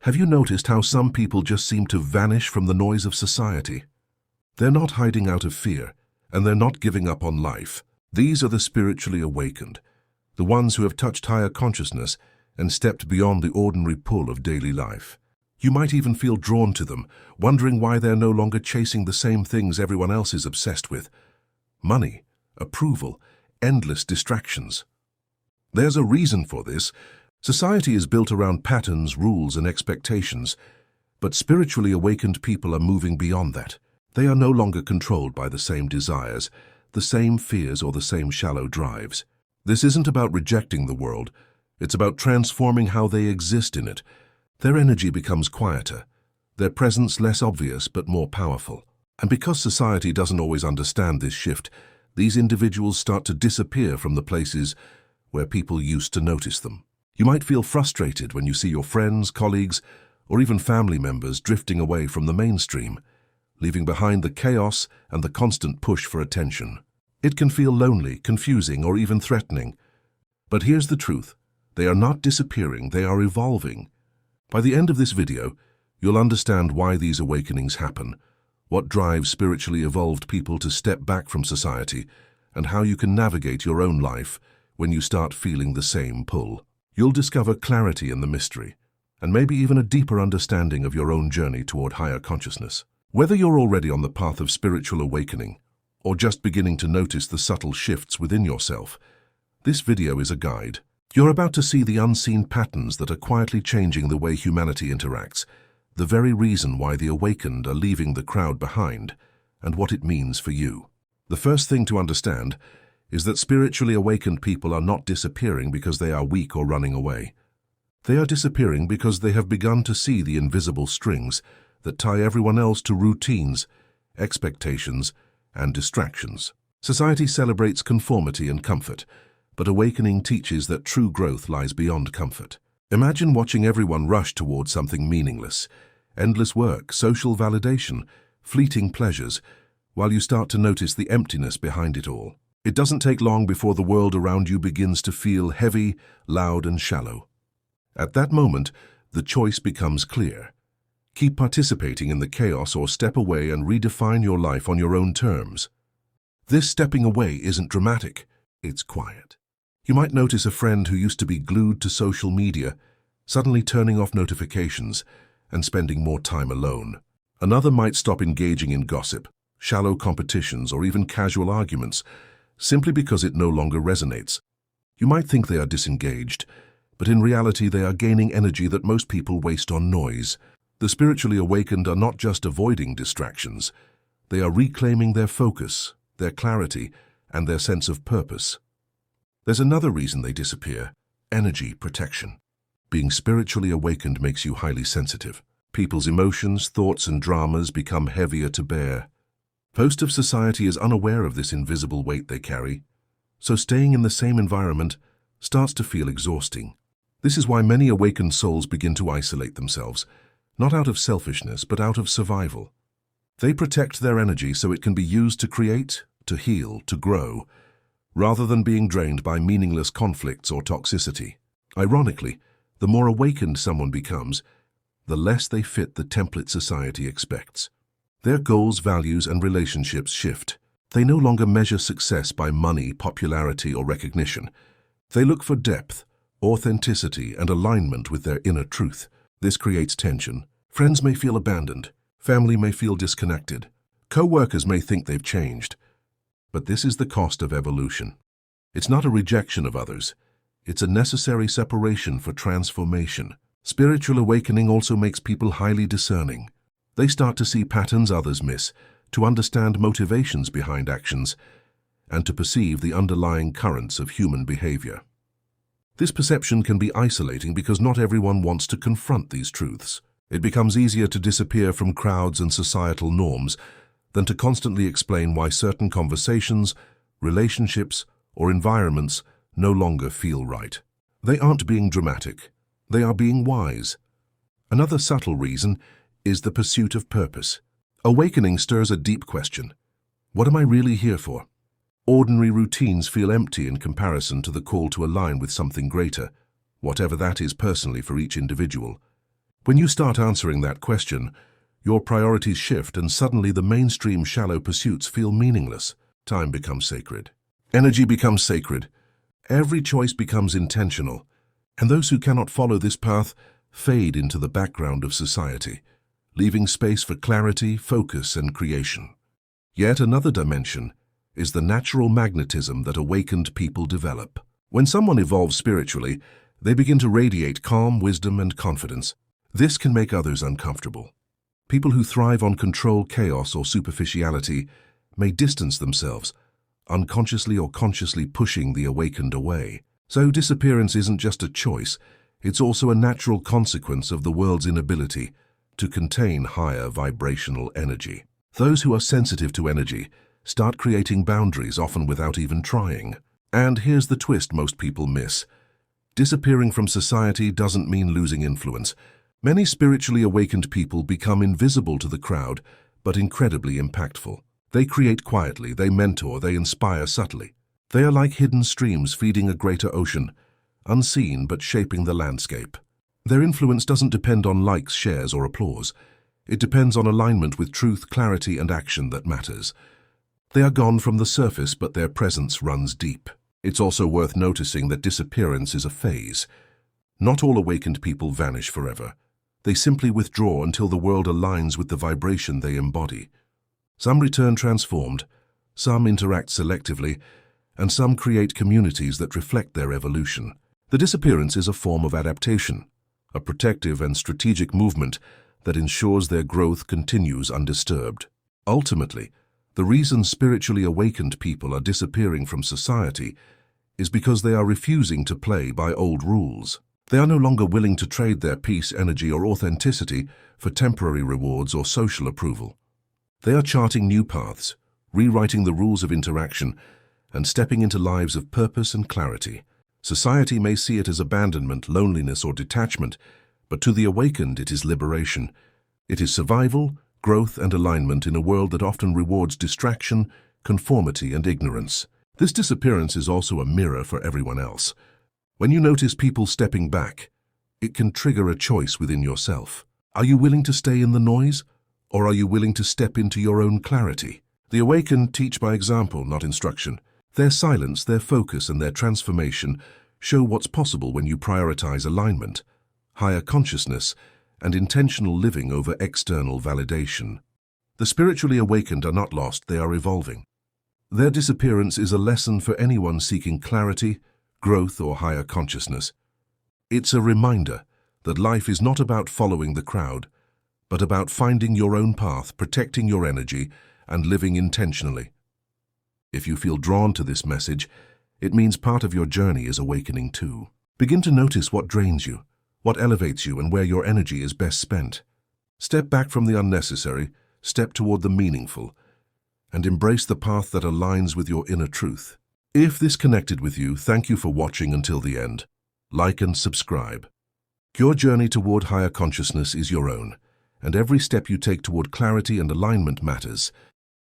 Have you noticed how some people just seem to vanish from the noise of society? They're not hiding out of fear, and they're not giving up on life. These are the spiritually awakened, the ones who have touched higher consciousness and stepped beyond the ordinary pull of daily life. You might even feel drawn to them, wondering why they're no longer chasing the same things everyone else is obsessed with. Money, approval, endless distractions. There's a reason for this. Society is built around patterns, rules, and expectations, but spiritually awakened people are moving beyond that. They are no longer controlled by the same desires, the same fears, or the same shallow drives. This isn't about rejecting the world. It's about transforming how they exist in it. Their energy becomes quieter, their presence less obvious but more powerful. And because society doesn't always understand this shift, these individuals start to disappear from the places where people used to notice them. You might feel frustrated when you see your friends, colleagues, or even family members drifting away from the mainstream, leaving behind the chaos and the constant push for attention. It can feel lonely, confusing, or even threatening. But here's the truth. They are not disappearing, they are evolving. By the end of this video, you'll understand why these awakenings happen, what drives spiritually evolved people to step back from society, and how you can navigate your own life when you start feeling the same pull. You'll discover clarity in the mystery, and maybe even a deeper understanding of your own journey toward higher consciousness. Whether you're already on the path of spiritual awakening, or just beginning to notice the subtle shifts within yourself, this video is a guide. You're about to see the unseen patterns that are quietly changing the way humanity interacts, the very reason why the awakened are leaving the crowd behind, and what it means for you. The first thing to understand is that spiritually awakened people are not disappearing because they are weak or running away. They are disappearing because they have begun to see the invisible strings that tie everyone else to routines, expectations, and distractions. Society celebrates conformity and comfort, but awakening teaches that true growth lies beyond comfort. Imagine watching everyone rush towards something meaningless, endless work, social validation, fleeting pleasures, while you start to notice the emptiness behind it all. It doesn't take long before the world around you begins to feel heavy, loud, and shallow. At that moment, the choice becomes clear. Keep participating in the chaos or step away and redefine your life on your own terms. This stepping away isn't dramatic, it's quiet. You might notice a friend who used to be glued to social media, suddenly turning off notifications and spending more time alone. Another might stop engaging in gossip, shallow competitions, or even casual arguments, simply because it no longer resonates. You might think they are disengaged, but in reality they are gaining energy that most people waste on noise. The spiritually awakened are not just avoiding distractions, they are reclaiming their focus, their clarity, and their sense of purpose. There's another reason they disappear: energy protection. Being spiritually awakened makes you highly sensitive. People's emotions, thoughts, and dramas become heavier to bear. Most of society is unaware of this invisible weight they carry, so staying in the same environment starts to feel exhausting. This is why many awakened souls begin to isolate themselves, not out of selfishness, but out of survival. They protect their energy so it can be used to create, to heal, to grow, rather than being drained by meaningless conflicts or toxicity. Ironically, the more awakened someone becomes, the less they fit the template society expects. Their goals, values, and relationships shift. They no longer measure success by money, popularity, or recognition. They look for depth, authenticity, and alignment with their inner truth. This creates tension. Friends may feel abandoned. Family may feel disconnected. Co-workers may think they've changed. But this is the cost of evolution. It's not a rejection of others. It's a necessary separation for transformation. Spiritual awakening also makes people highly discerning. They start to see patterns others miss, to understand motivations behind actions, and to perceive the underlying currents of human behavior. This perception can be isolating because not everyone wants to confront these truths. It becomes easier to disappear from crowds and societal norms than to constantly explain why certain conversations, relationships, or environments no longer feel right. They aren't being dramatic. They are being wise. Another subtle reason is the pursuit of purpose. Awakening stirs a deep question. What am I really here for? Ordinary routines feel empty in comparison to the call to align with something greater, whatever that is personally for each individual. When you start answering that question, your priorities shift and suddenly the mainstream shallow pursuits feel meaningless. Time becomes sacred. Energy becomes sacred. Every choice becomes intentional. And those who cannot follow this path fade into the background of society, leaving space for clarity, focus, and creation. Yet another dimension is the natural magnetism that awakened people develop. When someone evolves spiritually, they begin to radiate calm, wisdom, and confidence. This can make others uncomfortable. People who thrive on control, chaos, or superficiality may distance themselves, unconsciously or consciously pushing the awakened away. So disappearance isn't just a choice, it's also a natural consequence of the world's inability to contain higher vibrational energy. Those who are sensitive to energy start creating boundaries, often without even trying. And here's the twist most people miss. Disappearing from society doesn't mean losing influence. Many spiritually awakened people become invisible to the crowd, but incredibly impactful. They create quietly, they mentor, they inspire subtly. They are like hidden streams feeding a greater ocean, unseen but shaping the landscape. Their influence doesn't depend on likes, shares, or applause. It depends on alignment with truth, clarity, and action that matters. They are gone from the surface, but their presence runs deep. It's also worth noticing that disappearance is a phase. Not all awakened people vanish forever. They simply withdraw until the world aligns with the vibration they embody. Some return transformed, some interact selectively, and some create communities that reflect their evolution. The disappearance is a form of adaptation, a protective and strategic movement that ensures their growth continues undisturbed. Ultimately, the reason spiritually awakened people are disappearing from society is because they are refusing to play by old rules. They are no longer willing to trade their peace, energy, or authenticity for temporary rewards or social approval. They are charting new paths, rewriting the rules of interaction, and stepping into lives of purpose and clarity. Society may see it as abandonment, loneliness, or detachment, but to the awakened it is liberation. It is survival, growth, and alignment in a world that often rewards distraction, conformity, and ignorance. This disappearance is also a mirror for everyone else. When you notice people stepping back, it can trigger a choice within yourself. Are you willing to stay in the noise, or are you willing to step into your own clarity? The awakened teach by example, not instruction. Their silence, their focus, and their transformation show what's possible when you prioritize alignment, higher consciousness, and intentional living over external validation. The spiritually awakened are not lost, they are evolving. Their disappearance is a lesson for anyone seeking clarity, growth, or higher consciousness. It's a reminder that life is not about following the crowd, but about finding your own path, protecting your energy, and living intentionally. If you feel drawn to this message, it means part of your journey is awakening too. Begin to notice what drains you, what elevates you, and where your energy is best spent. Step back from the unnecessary, step toward the meaningful, and embrace the path that aligns with your inner truth. If this connected with you, thank you for watching until the end. Like and subscribe. Your journey toward higher consciousness is your own, and every step you take toward clarity and alignment matters.